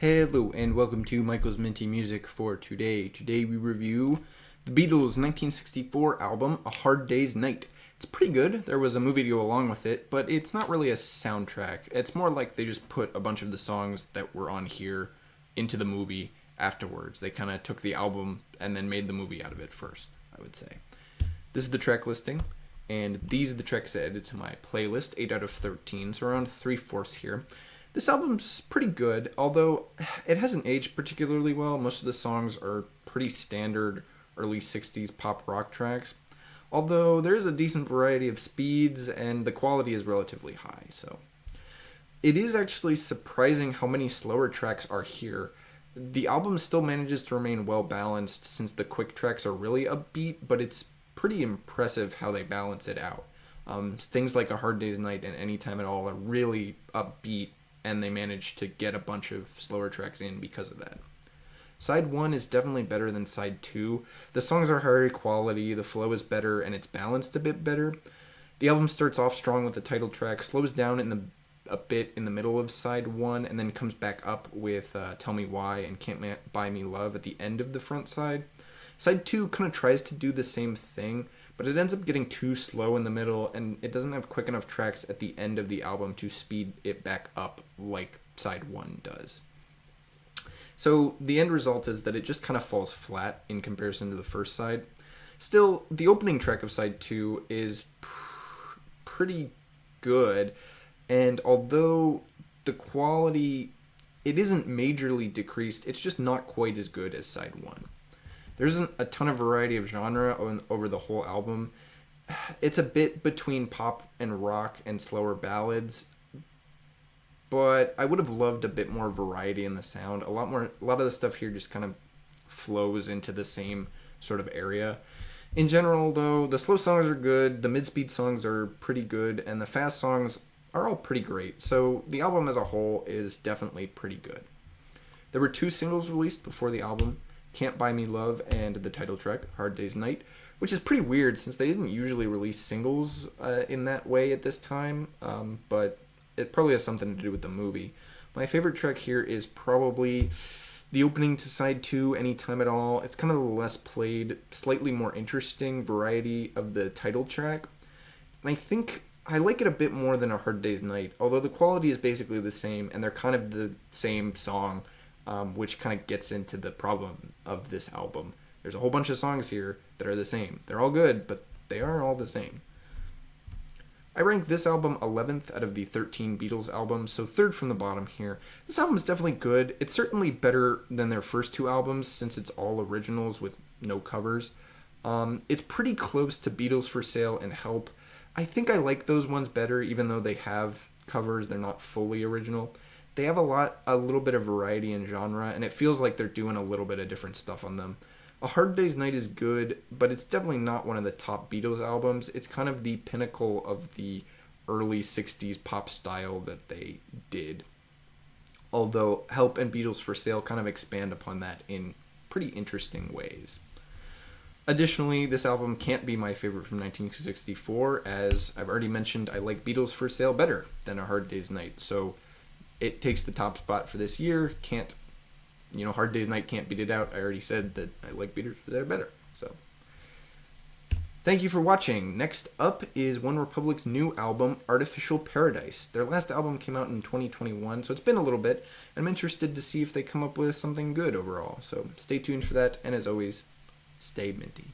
Hello and welcome to Michael's Minty Music for today. Today we review the Beatles' 1964 album, A Hard Day's Night. It's pretty good. There was a movie to go along with it, but it's not really a soundtrack. It's more like they just put a bunch of the songs that were on here into the movie afterwards. They kind of took the album and then made the movie out of it first, I would say. This is the track listing, and these are the tracks I added to my playlist, 8 out of 13, so around 3/4 here. This album's pretty good, although it hasn't aged particularly well. Most of the songs are pretty standard early 60s pop rock tracks, although there is a decent variety of speeds and the quality is relatively high. So it is actually surprising how many slower tracks are here. The album still manages to remain well balanced since the quick tracks are really upbeat, but it's pretty impressive how they balance it out. Things like A Hard Day's Night and Anytime at All are really upbeat, and they managed to get a bunch of slower tracks in because of that. Side 1 is definitely better than Side 2. The songs are higher quality, the flow is better, and it's balanced a bit better. The album starts off strong with the title track, slows down a bit in the middle of Side 1, and then comes back up with Tell Me Why and Can't Buy Me Love at the end of the front side. Side 2 kind of tries to do the same thing, but it ends up getting too slow in the middle, and it doesn't have quick enough tracks at the end of the album to speed it back up like Side 1 does. So the end result is that it just kind of falls flat in comparison to the first side. Still, the opening track of Side 2 is pretty good, and although the quality, it isn't majorly decreased, it's just not quite as good as Side 1. There isn't a ton of variety of genre over the whole album. It's a bit between pop and rock and slower ballads, but I would have loved a bit more variety in the sound. A lot of the stuff here just kind of flows into the same sort of area. In general, though, the slow songs are good, the mid-speed songs are pretty good, and the fast songs are all pretty great. So the album as a whole is definitely pretty good. There were 2 singles released before the album, Can't Buy Me Love and the title track, Hard Day's Night, which is pretty weird since they didn't usually release singles in that way at this time, but it probably has something to do with the movie. My favorite track here is probably the opening to Side 2, Anytime at All. It's kind of the less played, slightly more interesting variety of the title track. And I think I like it a bit more than A Hard Day's Night, although the quality is basically the same, and they're kind of the same song, which kind of gets into the problem of this album. There's a whole bunch of songs here that are the same. They're all good, but they are all the same. I rank this album 11th out of the 13 Beatles albums, so 3rd from the bottom here. This album is definitely good. It's certainly better than their first 2 albums since it's all originals with no covers. It's pretty close to Beatles for Sale and Help. I think I like those ones better, even though they have covers. They're not fully original. They have a little bit of variety in genre, and it feels like they're doing a little bit of different stuff on them. A Hard Day's Night is good, but it's definitely not one of the top Beatles albums. It's kind of the pinnacle of the early 60s pop style that they did. Although Help and Beatles for Sale kind of expand upon that in pretty interesting ways. Additionally, this album can't be my favorite from 1964. As I've already mentioned, I like Beatles for Sale better than A Hard Day's Night, so it takes the top spot for this year. Hard Day's Night can't beat it out. I already said that I like Beatles for Sale better. So, thank you for watching. Next up is OneRepublic's new album, Artificial Paradise. Their last album came out in 2021, so it's been a little bit. I'm interested to see if they come up with something good overall. So, stay tuned for that, and as always, stay minty.